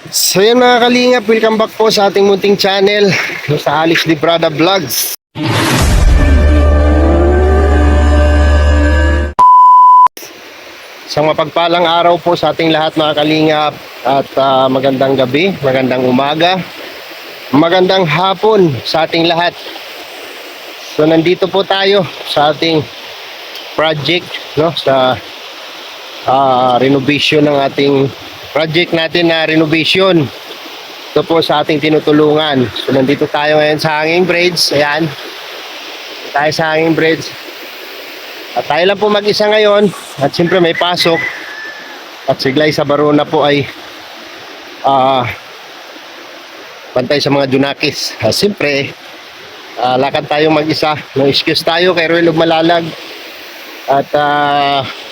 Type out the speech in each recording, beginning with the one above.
So yan mga kalingap, welcome back po sa ating munting channel sa Alex Librada Vlogs. Isang mapagpalang araw po sa ating lahat mga kalingap at magandang gabi, magandang umaga, magandang hapon sa ating lahat. So nandito po tayo sa ating project, no, sa renovation ng ating project natin na renovation. Ito po sa ating tinutulungan. So nandito tayo ngayon sa Hanging Bridge. Ayan, tayo sa Hanging Bridge at tayo lang po mag-isa ngayon at siyempre may pasok at si Glay sa Barona po ay pantay sa mga Junakis. Siyempre lakad tayo mag-isa, no excuse tayo kay Roy Malalag at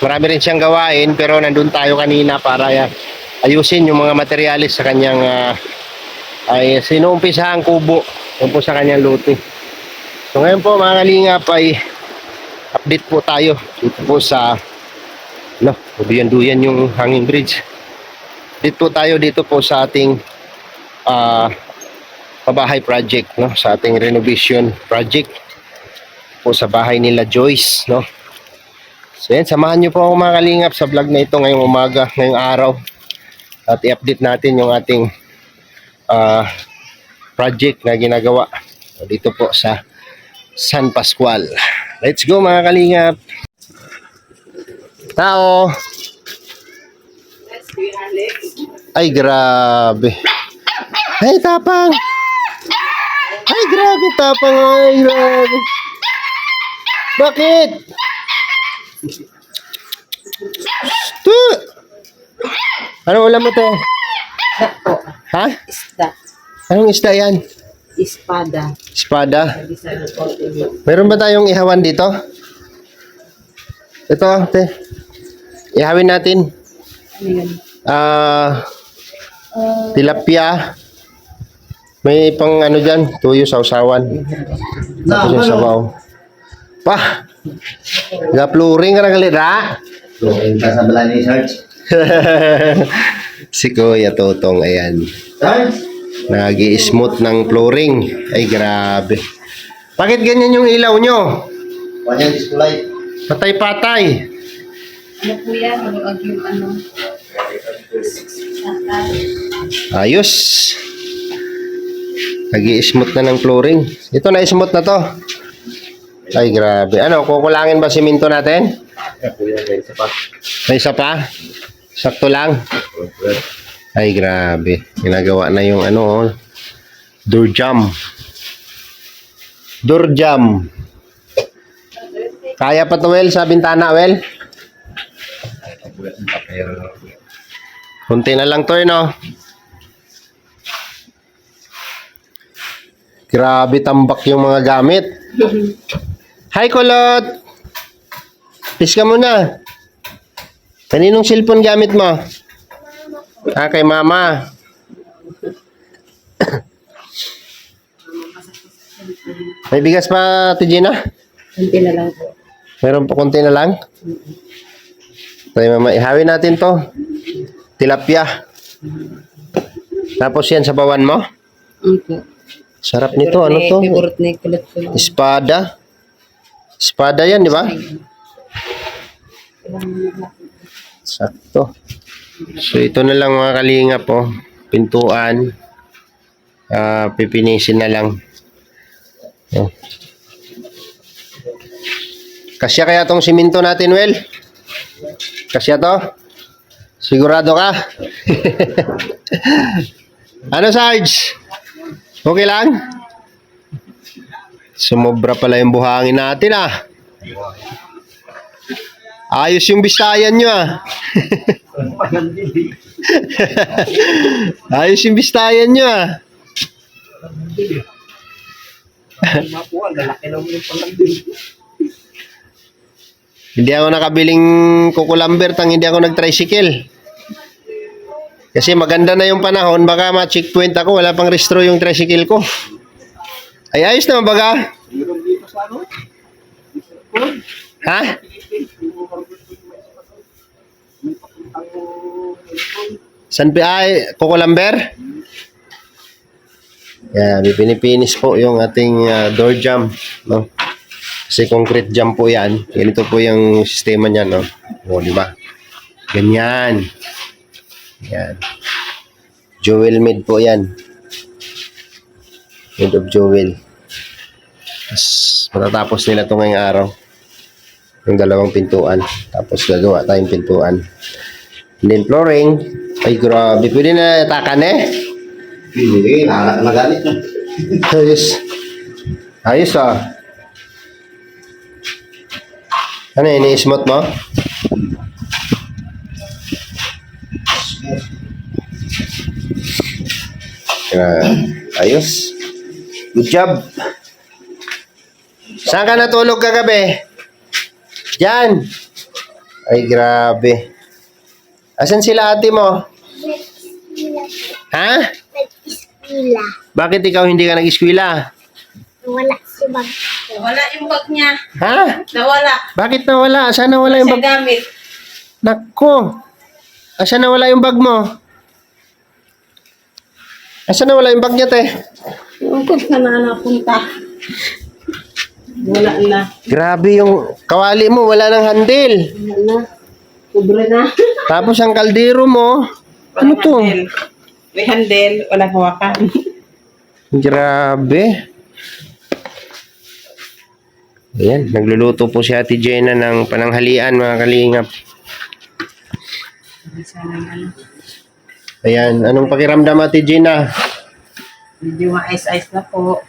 marami rin siyang gawain, pero nandun tayo kanina para ayusin yung mga materyales sa kanyang ay sinuumpisa ang kubo yun po sa kanyang luti. So ngayon po mga kalingap ay update po tayo dito po sa duyan-duyan yung Hanging Bridge. Dito po tayo dito po sa ating pabahay project, no, sa ating renovation project po sa bahay nila Joyce, no. So yan, samahan nyo po ako mga kalingap sa vlog na ito ngayong umaga, ngayong araw, at i-update natin yung ating project na ginagawa dito po sa San Pascual. Let's go mga kalingap. Tao. Ay grabe. Ay tapang. Ay grabe tapang. Ay grabe. Bakit? Anong ulam mo to? Ha? Isda. Anong isda yan? Espada. Espada? Meron ba tayong ihawan dito? Ito, te. Ihawin natin. Ano yun? Tilapia. May pang ano dyan, tuyo sausawan. Tapos yung sabaw. Pa! Ga-pluring ka na kalira. Pluring ka sa bala ni Sarge. Si Kuya Totong, ayan. Sarge? Nag-i-smooth ng flooring. Ay, grabe. Bakit ganyan yung ilaw nyo? Kanyang display. Patay-patay. Ano po yan? Maluag yung ano? Ayos. Nag-i-smooth na ng flooring. Ito na-smooth na to. Ay, grabe. Ano, kukulangin ba siminto natin? May isa pa? Sakto lang. Ay, grabe. Ginagawa na yung ano, door jam. Door jam. Kaya pa to, Wel, sa bintana, Wel? Kunti na lang to, no? Grabe, tambak yung mga gamit. Hi, Kulot! Pis ka muna. Kaninong cellphone gamit mo? Kay mama. May bigas pa, Tijina? Kunti na lang po. Meron pa konti na lang? Tayo mama, ihawin natin to. Tilapia. Tapos yan sa bawan mo? Okay. Sarap nito, ano to? Favorite na kulit ko lang. Espada. Espada yan, di ba? Sakto. So ito na lang mga kalingap po. Pintuan. Pipinisin na lang. Oh. Kasya kaya tong siminto natin, Wel? Kasya to? Sigurado ka? Ano, Sarge? Okay lang? Sumobra pala yung buhangin natin, Ayos yung bistayan nyo, Ayos yung bistayan nyo, Hindi ako nakabiling kukulamber tang hindi ako nag-tricycle. Kasi maganda na yung panahon, baka ma-checkpoint ako, wala pang restro yung tricycle ko. Ay, ayos naman baga. Ha? San ay Kukulamber? Yan, pinipinis po yung ating door jamb, no? Kasi concrete jamb po yan. Ganito po yung sistema niya, no? O, di ba? Ganyan. Yan. Jewel made po yan. Made of jewel. Tapos, matatapos nila ito ngayong araw. Yung dalawang pintuan. Tapos, gagawa tayong pintuan. And then, flooring. Ay, grabe. Pwede na takan eh. Hindi, nagalit na. Ayos. Ayos ah. Ano, ini-smooth mo? Ayos. Good job. Saan ka natulog kagabi? Diyan. Ay, grabe. Asan sila ate mo? Ha? Nag-eskwela. Bakit ikaw hindi ka nag-eskwela? Wala si bag. Wala yung bag niya. Ha? Nawala. Bakit nawala? Saan nawala yung Siya bag? gamit. Nako. Asan nawala yung bag mo? Asan nawala yung bag niya, te? Kung saan na napunta. Wala na. Grabe yung kawali mo, wala ng handle. Wala na. Sobra na. Tapos ang kaldero mo, ano Walang to? handle. May handle. Walang hawakan. Grabe. Ayan, nagluluto po si Ate Jenna ng pananghalian, mga kalingap. Ayan, anong pakiramdam, Ate Jenna? Medyo maayos-ayos na po.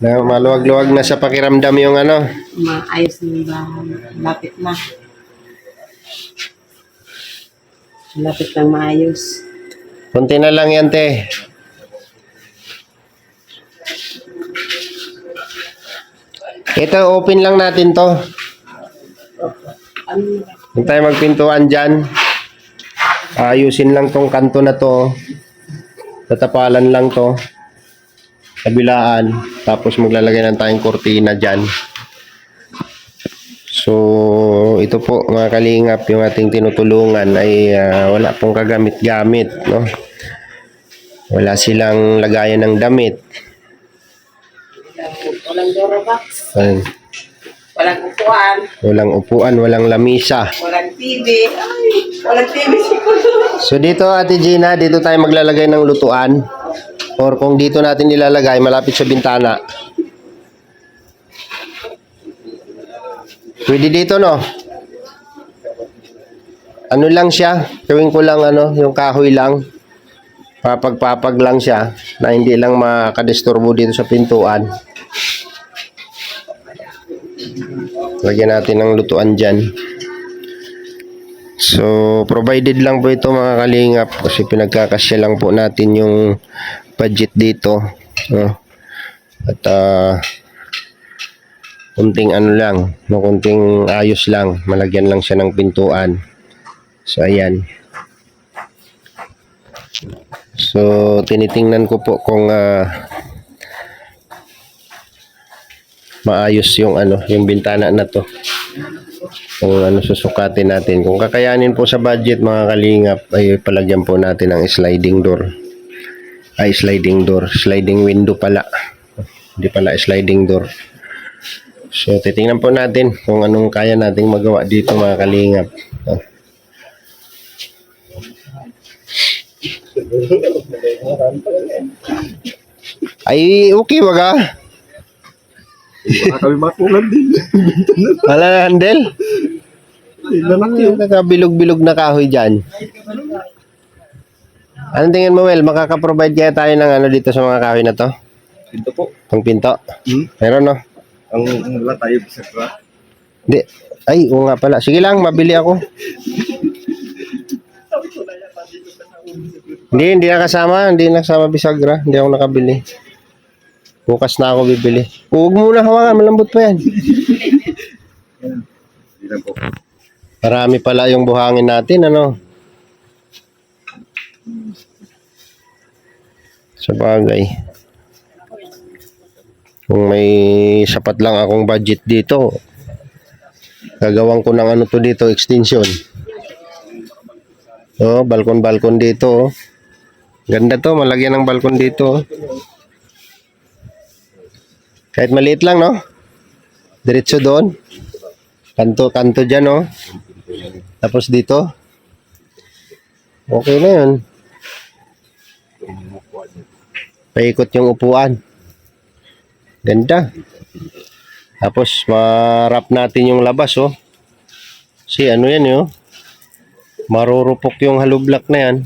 Na maluwag-luwag na sa pakiramdam yung ano. Maayos na yung bahay. Lapit na. Lapit lang maayos. Kunti na lang yan, te. Ito, open lang natin to. Ano? Huwag tayo magpintuan dyan. Ayusin lang tong kanto na to. Tatapalan lang to. Kabilaan. Tapos maglalagay ng tayong kortina dyan. So, ito po mga kalingap, yung ating tinutulungan ay wala pong kagamit-gamit, no? Wala silang lagayan ng damit. Walang Dorobox. Ayun. Walang upuan. Walang upuan, walang lamisa. Walang TV. Ay, walang TV siguro. So dito, Ate Gina, dito tayo maglalagay ng lutuan. Or kung dito natin ilalagay, malapit sa bintana. Pwede dito, no? Ano lang siya? Gawin ko lang, yung kahoy lang. Papag-papag lang siya na hindi lang makadisturbo dito sa pintuan. Lagyan natin ng lutuan dyan. So, provided lang po ito mga kalingap kasi pinagkakasya lang po natin yung budget dito. No? At, kunting lang, no, kunting ayos lang. Malagyan lang siya ng pintuan. So, ayan. So, tinitingnan ko po kung maayos yung yung bintana na to. Kung susukatin natin. Kung kakayanin po sa budget mga kalingap, ay palagyan po natin ang sliding door. Ay, sliding door. Sliding window pala. Hindi pala sliding door. So, titingnan po natin kung anong kaya nating magawa dito mga kalingap. Ay, okay baga. Kami makulan din. Wala na handle? Nakabilog-bilog na kahoy dyan. Anong tingin mo, Wel? Makaka-provide kaya tayo ng dito sa mga kahoy na to? Pinto po. Pang pinto? Meron, no? Ang wala tayo sa kra. Hindi. Ay, oo nga pala. Sige lang, mabili ako. Hindi nakasama. Hindi nakasama bisagra. Hindi ako nakabili. Bukas na ako bibili. Huwag muna hawakan, malambot pa yan. Marami pala yung buhangin natin, sa bagay. Kung may sapat lang akong budget dito, gagawin ko ng to dito, extension. Oh, balkon-balkon dito. Oh. Ganda to, malagyan ng balkon dito. Oh. Kahit maliit lang, no? Diretso doon. Kanto-kanto dyan, no? Tapos dito. Okay na yun. Paikot yung upuan. Ganda. Tapos, marap natin yung labas, oh. Si ano yan, oh. Marurupok yung hollow block na yan.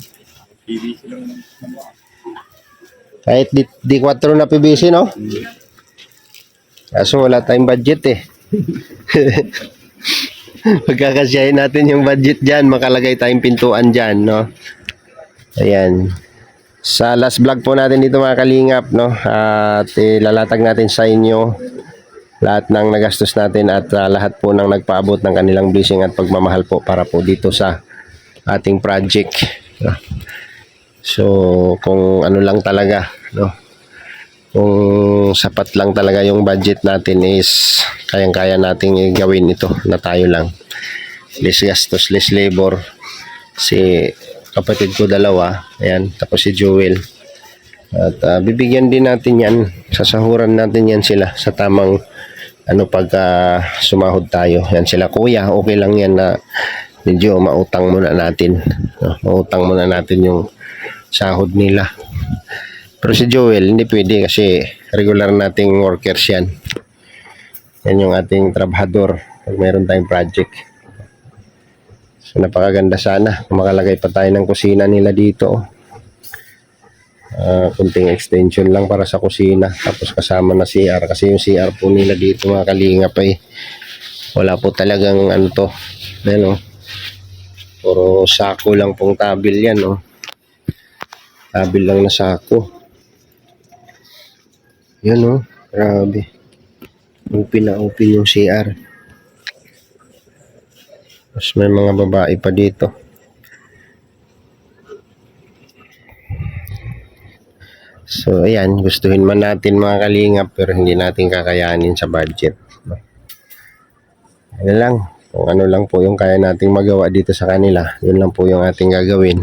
Kahit di 4 na PVC, no? Kaso wala tayong budget eh. Pagkakasyahin natin yung budget dyan, makalagay tayong pintuan dyan, no? Ayan. Sa last vlog po natin dito mga kalingap, no? At lalatag natin sa inyo lahat ng nagastos natin at lahat po ng nagpaabot ng kanilang blessing at pagmamahal po para po dito sa ating project, no? So, kung ano lang talaga, no? Kung sapat lang talaga yung budget natin is kayang-kaya nating gawin ito na tayo lang. Less gastos, less labor. Si kapatid ko dalawa, ayan, tapos si Joel. At bibigyan din natin yan, sasahuran natin yan sila sa tamang pagka sumahod tayo. Yan sila, kuya, okay lang yan na medyo mautang muna natin. No? Mautang muna natin yung sahod nila. Pero si Joel, hindi pwede kasi regular nating workers yan. Yan yung ating trabahador pag mayroon tayong project. So napakaganda sana kung makalagay pa tayo ng kusina nila dito. Kunting extension lang para sa kusina. Tapos kasama na CR. Kasi yung CR po nila dito mga kalingap ay wala po talagang Ayan, puro sako lang pong tabil yan. Tabil lang na sako. Yan grabe. Open na open yung CR. Tapos may mga babae pa dito. So ayan, gustuhin man natin mga kalingap pero hindi natin kakayanin sa budget. Ano lang, kung ano lang po yung kaya nating magawa dito sa kanila, yun lang po yung ating gagawin.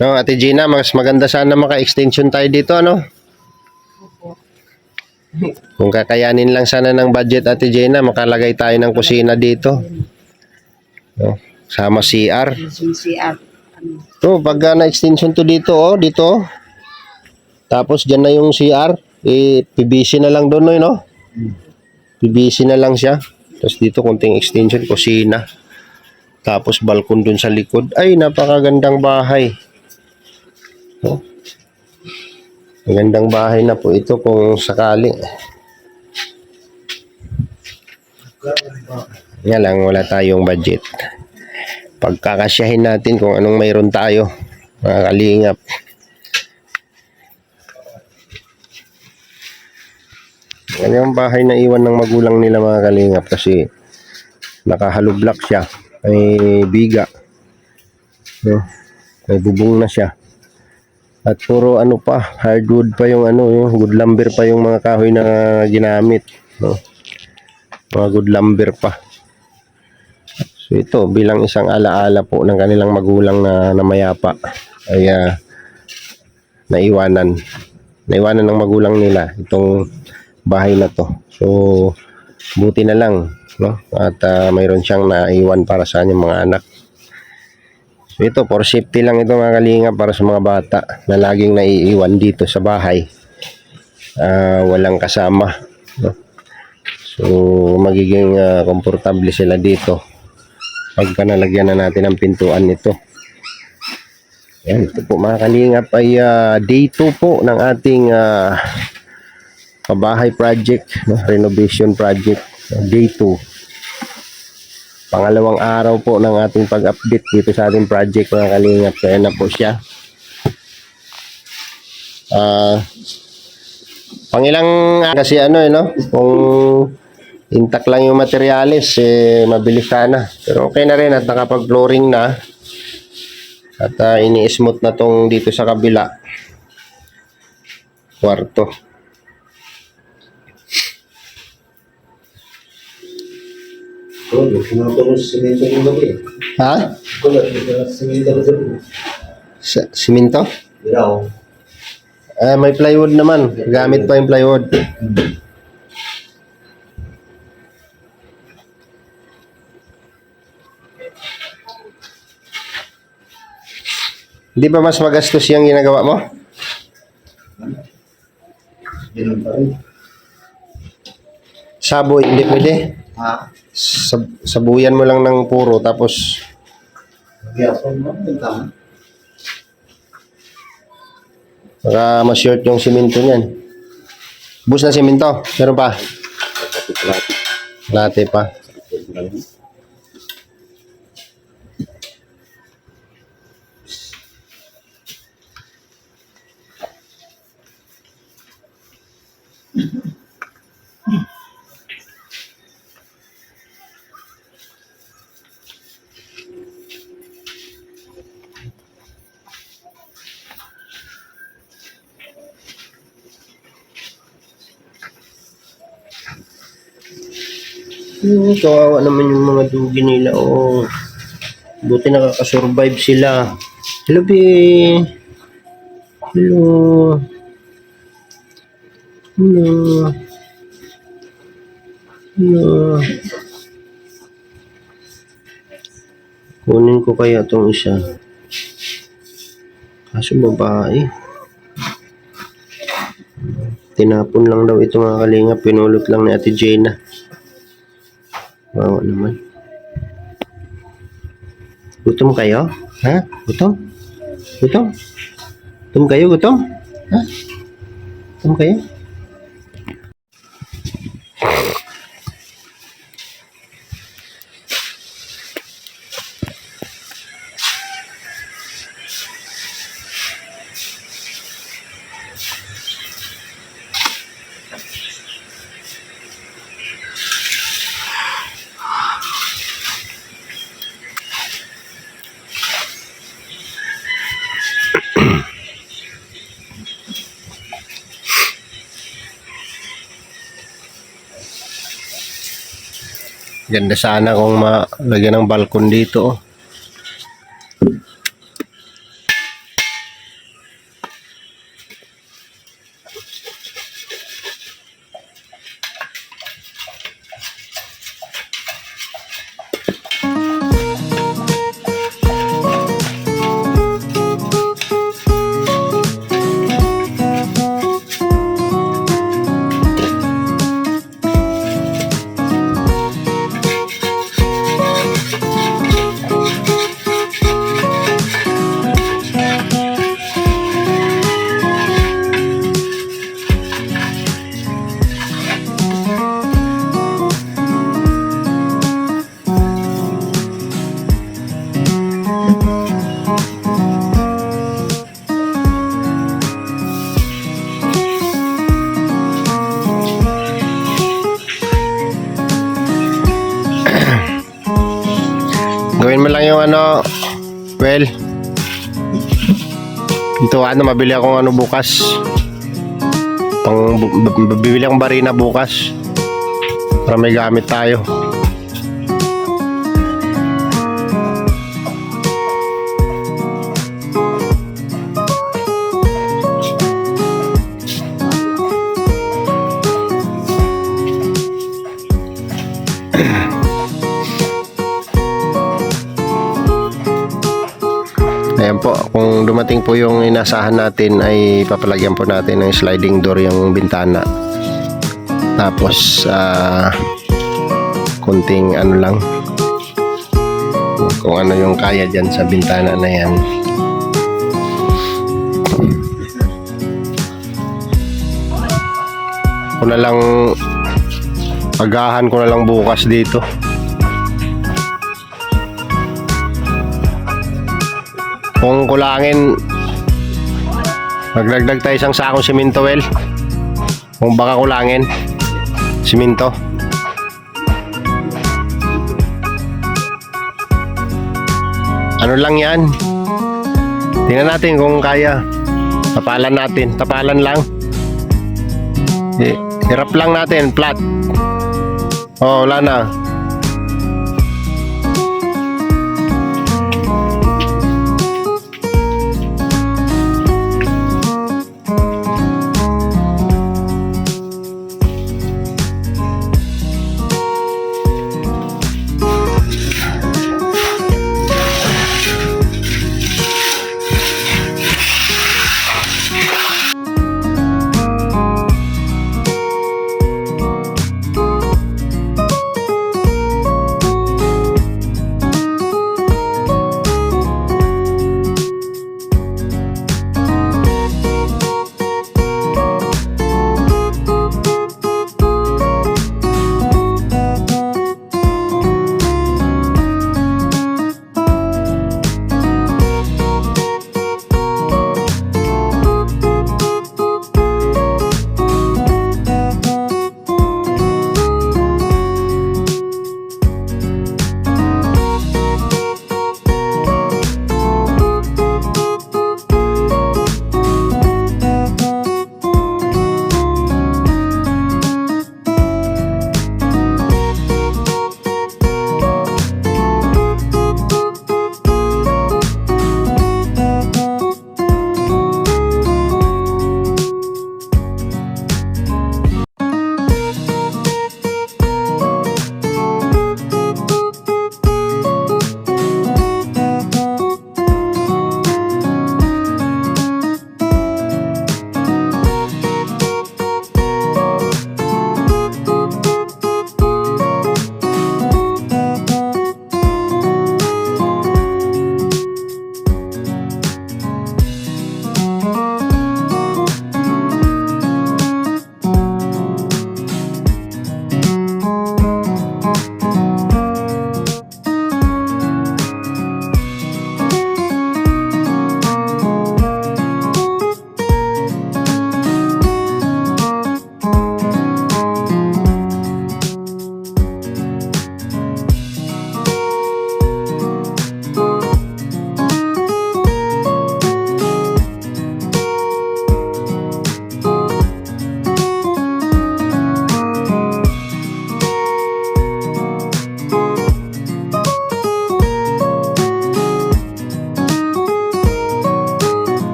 No, Ate Gina, mas maganda sana maka-extension tayo dito, ano? Kung kakayanin lang sana ng budget, Ate Gina, makalagay tayo ng kusina dito. No, sama CR. Yung CR. To, pag na-extension to dito, dito. Tapos dyan na yung CR, PVC na lang doon, no? PVC na lang siya. Tapos dito konting extension, kusina. Tapos balkon doon sa likod. Ay, napakagandang bahay. Magandang bahay na po ito kung sakali. Nga lang, wala tayong budget. Pagkakasyahin natin kung anong mayroon tayo, mga kalingap. Yan yung bahay na iwan ng magulang nila mga kalingap kasi nakahalo block siya. May biga. No? May bubong na siya. At puro hardwood pa yung yung wood lumber pa yung mga kahoy na ginamit, no? Mga wood lumber pa. So ito bilang isang alaala po ng kanilang magulang na namayapa ay naiwanan ng magulang nila itong bahay na to. So buti na lang, no? At mayroon siyang naiwan para sa kanyang mga anak. So ito, for safety lang ito mga kalingap para sa mga bata na laging naiiwan dito sa bahay. Walang kasama, no? So magiging komportable sila dito pagka nalagyan na natin ang pintuan nito. Yan, ito po mga kalingap ay day 2 po ng ating pabahay project, no? Renovation project, day 2. Pangalawang araw po ng ating pag-update dito sa ating project mga kalingap. Kaya na po siya. Pangilang kasi no? Kung intact lang yung materialis, mabilis sana. Pero okay na rin at nakapag-flooring na. At ini-smooth na tong dito sa kabila. Kwarto. Oo, pinatulong sa simento yung gabi. Ha? Kulat, sa simento ng gabi. Siminto? Ilaw. May plywood naman. Gamit pa yung plywood. Hindi ba mas magastos yung ginagawa mo? Ganun pa rin. Saboy, hindi pwede. Ha? Sabuyan mo lang ng puro tapos Magyapon mo, yung tama. baka ma-short yung simento niyan. Bus na simento. Meron pa? Late pa. Kawawa naman yung mga dugi nila. Oh. Buti nakakasurvive sila. Hello, B. Hello. Hello. Hello. Kunin ko kaya tong isa. Kaso babae. Tinapon lang daw ito mga kalinga. Pinulot lang ni Ate Jenna. Wow naman. Gutom kayo? Ha? Gutom? Gutom? Gutom kayo? Gutom? Ha? Gutom kayo? Ganda sana kung malagyan ng balkon dito. Oh. Gawin mo lang yung ano, well, ito mabili akong bukas. Bibili akong barina bukas para may gamit tayo. Ayan po, kung dumating po yung inasahan natin ay papalagyan po natin ng sliding door yung bintana. Tapos kunting ano lang, kung ano yung kaya dyan sa bintana na yan. Kung na lang agahan ko na lang bukas dito. Kung kulangin, magdagdag tayo isang sakong simento, well. Kung baka kulangin, simento. Ano lang yan? Tingnan natin kung kaya. Tapalan natin. Tapalan lang. Hirap lang natin. Flat. Oh, wala na.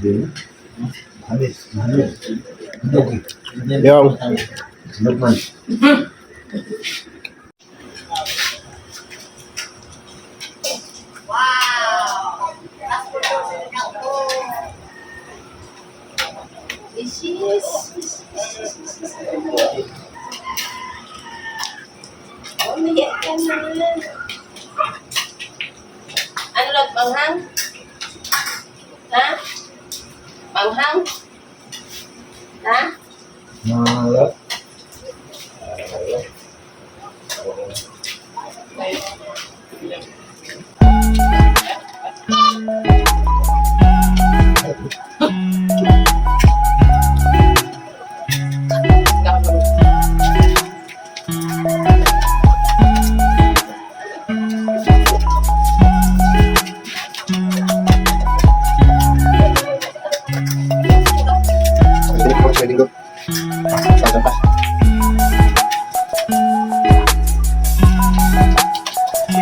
Hindi. Halis. Halis. Dog. Yung Lagman. This is... Oh, maya ka na. Ano lang, panghang? Ha? Panghang? Ha? Malat. Pwede ko, pwede ko. Saan pa?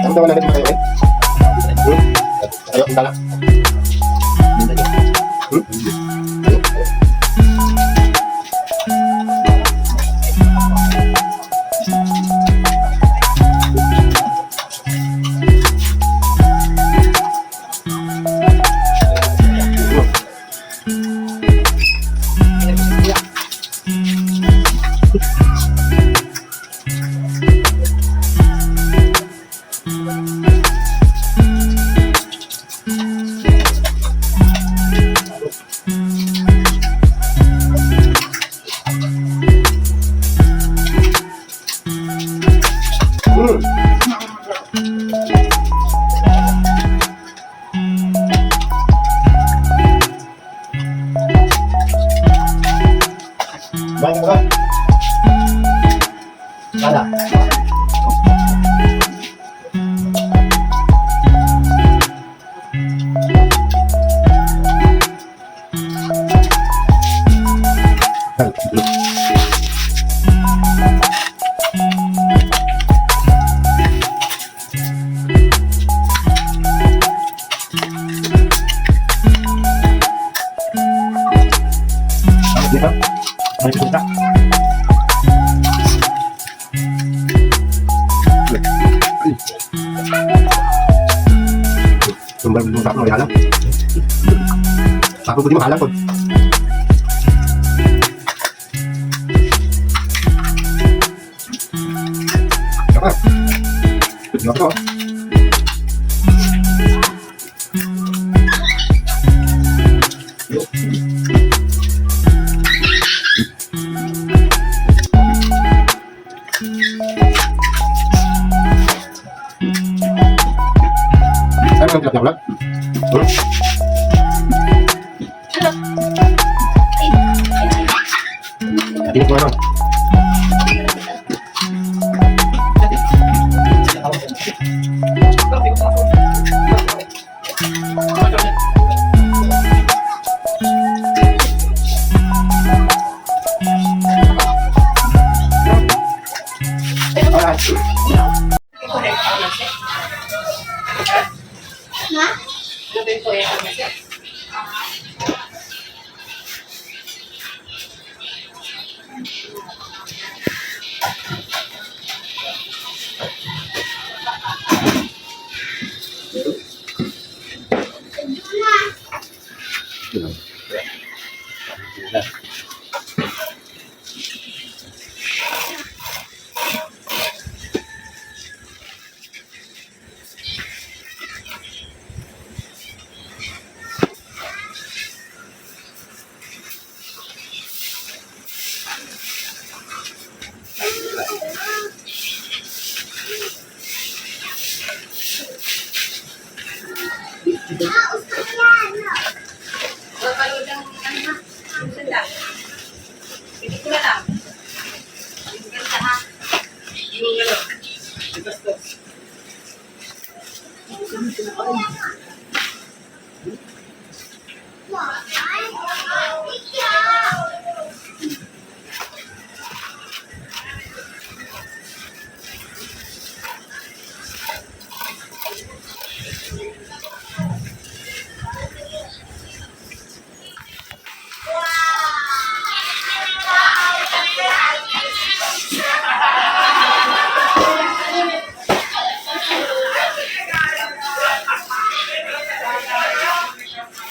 Ang tawa namin mga kayo, Ayo, ang dala. Baik ba? Wala. Dito. May puta. Sumber puta mo yalang. Aku putih mahalang pun. Apa? Apa? Saya mau tiap bulan. Ini kemana? Ha? Ano ba yung kuya ka kasi?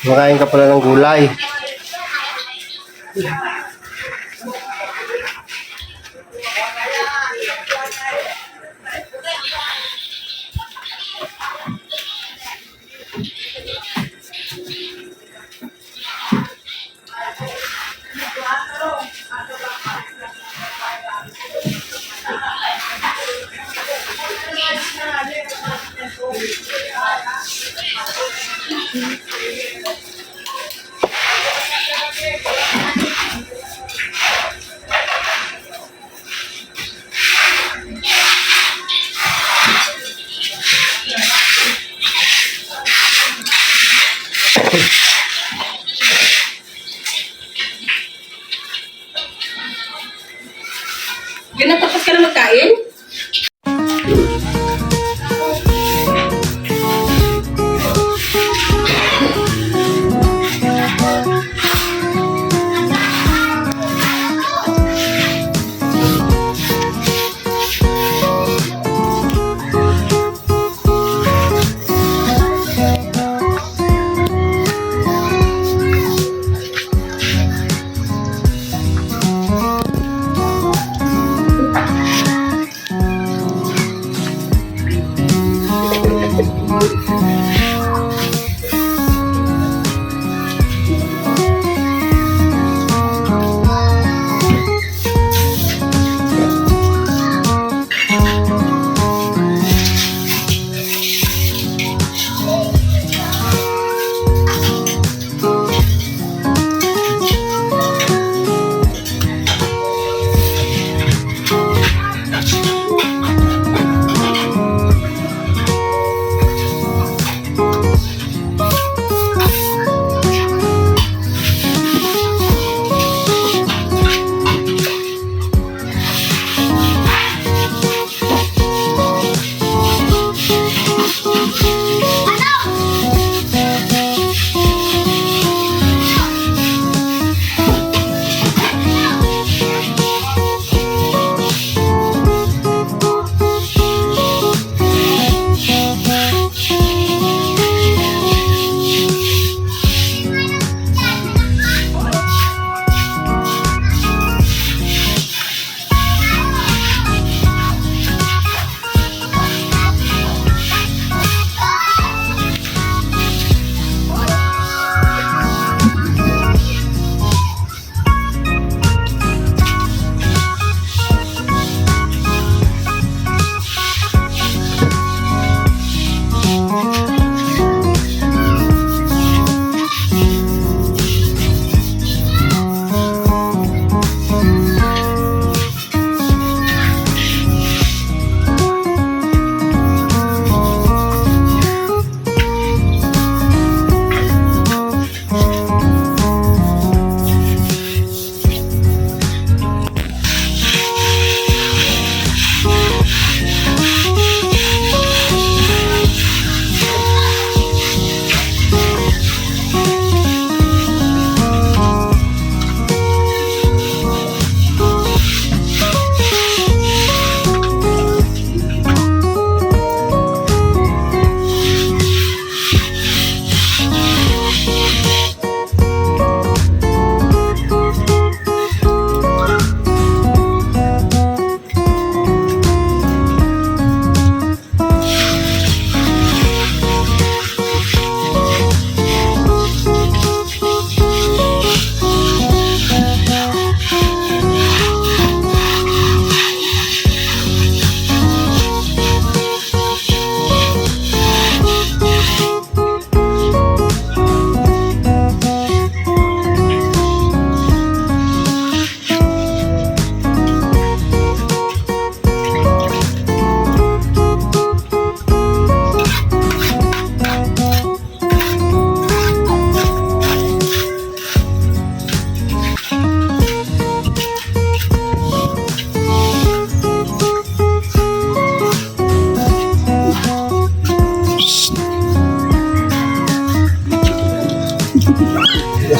Makain ka pala ng gulay. Ginatapos ka na magkain?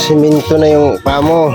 Siminto na yung paa mo.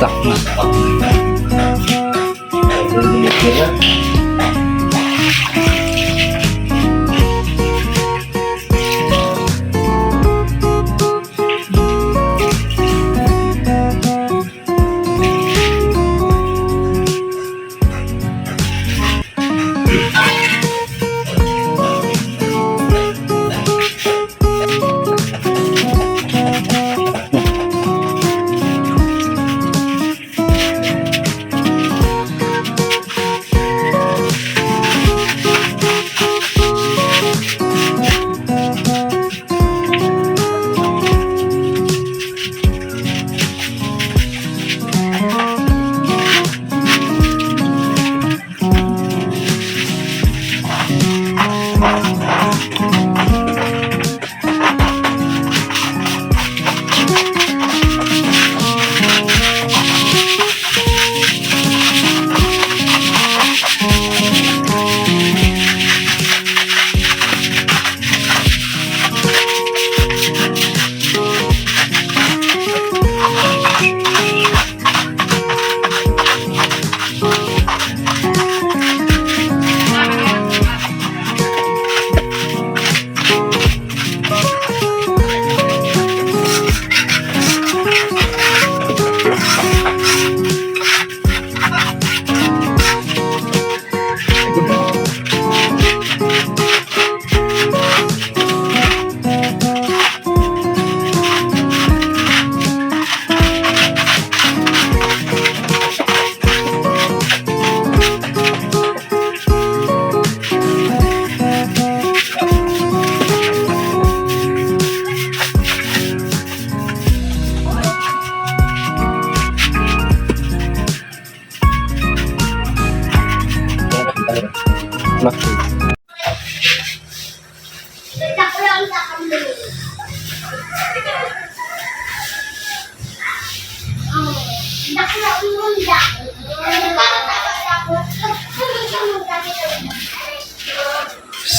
Stuck na.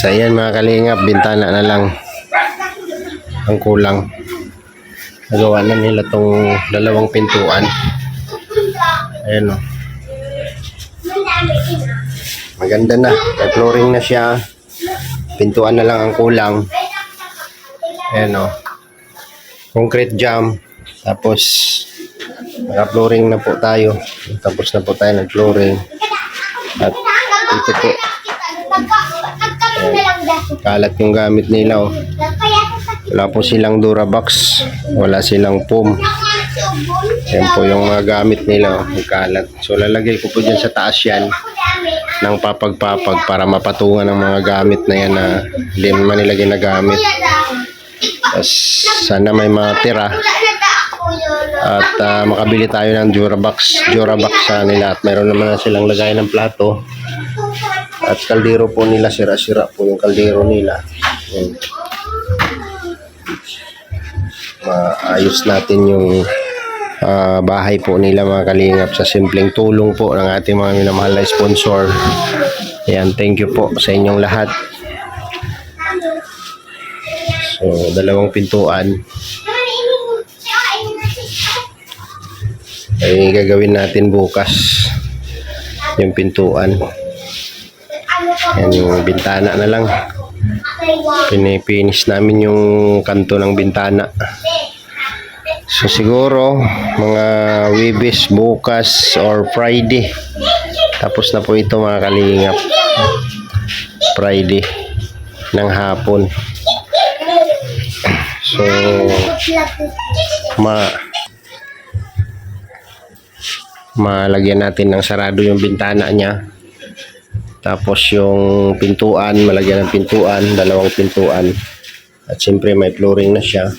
So yan mga kalingap, bintana na lang ang kulang. Nagawa na nila tong dalawang pintuan. Ayan o. Maganda na. May flooring na siya. Pintuan na lang ang kulang. Ayan o. Concrete jam. Tapos naka-flooring na po tayo. Tapos na po tayo ng flooring. At ito po. Kalat yung gamit nila oh. Wala po silang Durabox, wala silang foam. Yan po yung mga gamit nila oh, kalat. So lalagay ko po dyan sa taas yan ng papag-papag para mapatungan ng mga gamit na yan na hindi man nila ginagamit. Tapos sana may matira at makabili tayo ng Durabox sa nila. At meron naman na silang lagay ng plato. At kaldero po nila, sira-sira po yung kaldero nila. Yan. Maayos natin yung bahay po nila mga kalingap sa simpleng tulong po ng ating mga minamahal na sponsor. Yan, thank you po sa inyong lahat. So, dalawang pintuan ay gagawin natin bukas yung pintuan. Yan yung bintana na lang. Pinipinis namin yung kanto ng bintana. So siguro mga Webes bukas or Friday. Tapos na po ito mga kalingap. Friday ng hapon. So malagyan natin ng sarado yung bintana niya. Tapos yung pintuan, malagyan ng pintuan, dalawang pintuan. At siyempre may flooring na siya.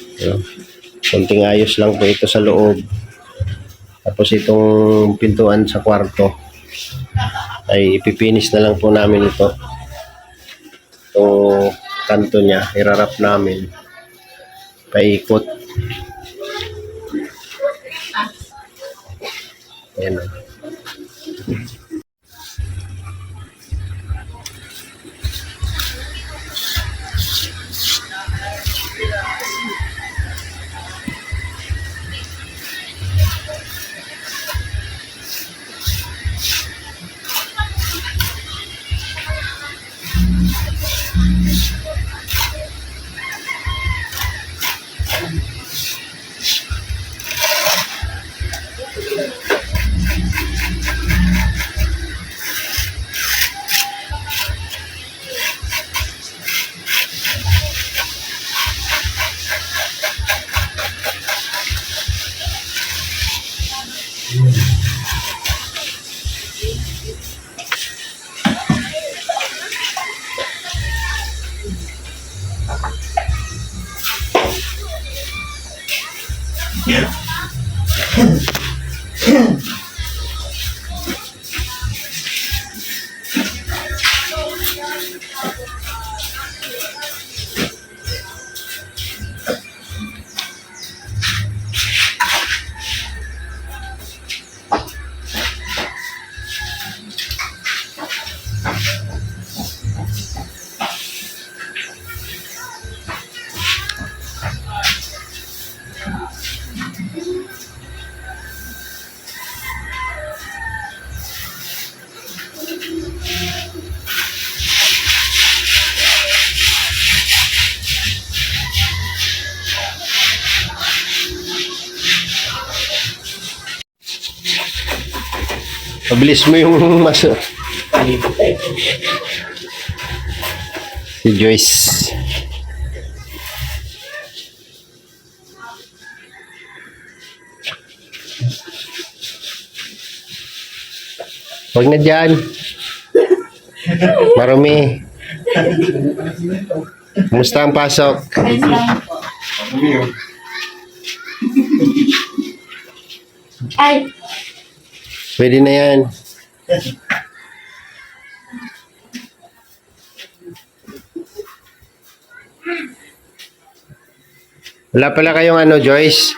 Konting ayos lang po ito sa loob. Tapos itong pintuan sa kwarto ay ipipinis na lang po namin ito. Itong kanto niya, irarap namin. Paikot. Ayan o. Pabilis mo yung mas... Si Joyce. Huwag na dyan. Marumi. Kumusta ang pasok? Ay, Pwede na yan. Wala pala kayong ano, Joyce?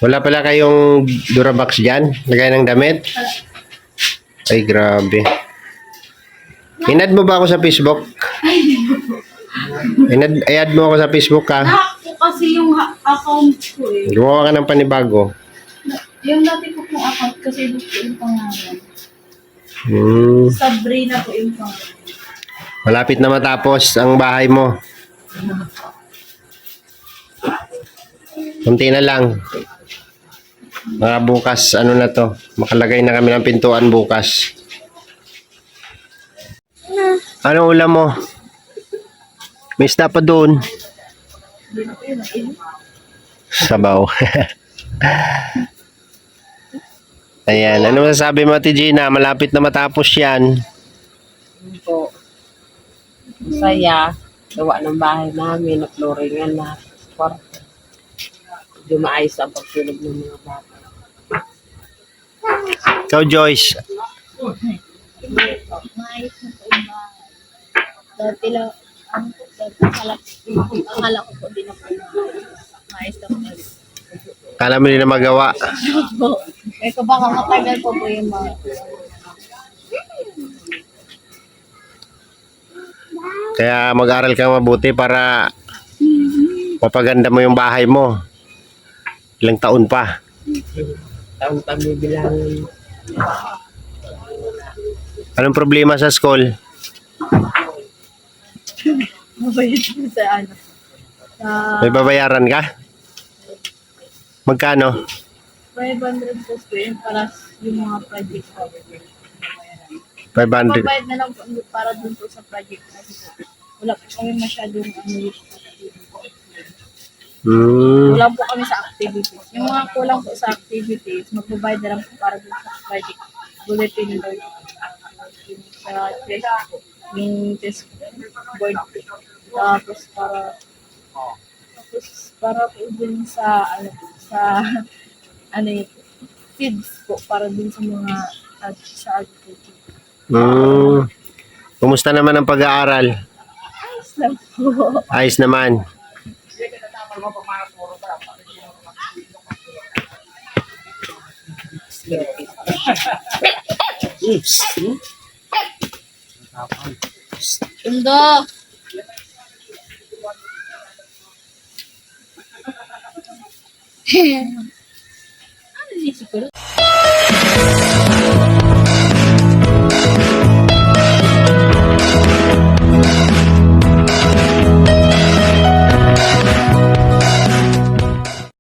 Wala pala kayong Durabox dyan? Lagay ng damit? Ay, grabe. Inad mo ba ako sa Facebook? I-add mo ako sa Facebook, ha? nahack po kasi yung account ko eh. Gumawa ka ng panibago. Yung dati ko pong account kasi doon po yung pangalan. Hmm. Sabrina po yung pangalan. Malapit na matapos ang bahay mo. Kunti na lang. Mga bukas, ano na to? Makalagay na kami ng pintuan bukas. Anong ulam mo? May isda pa doon. Sabaw. Ayan. Ano masasabi mo, Ate Gina? Malapit na matapos yan. Po. Masaya. Gawa ng bahay namin. Na-flooringan na. Kwarto. Medyo maayos ang pagtulog ng mga bata. Ikaw, Joyce. Maayos na po yung bahay. Dati lang, akala ko po din ako maayos na po. Kala mo din na magawa. Kaya baka matagal po po yung mga... Kaya mag-aral ka mabuti para mapaganda mo yung bahay mo. Ilang taon pa. Taong kami bilang Anong problema sa school? Mabayad po sa ano. Sa May babayaran ka? Magkano? 500 po po yun para yung mga project ko. 500. Mabayad na lang po para dun po sa project kasi po. Wala po kami masyadong Hmm. kulang po kami sa activities. Yung mga kulang po sa activities, magbabayad na lang po para dun sa project. Bulletin board. Yung sa test po. Yung test board po. Tapos para po dun sa ano po, sa ano yun, feeds po para dun sa mga sa agriculture. Hmm. Kumusta naman ang pag-aaral? Ayos lang po. Ayos naman. Tundo! Ano ni siguro?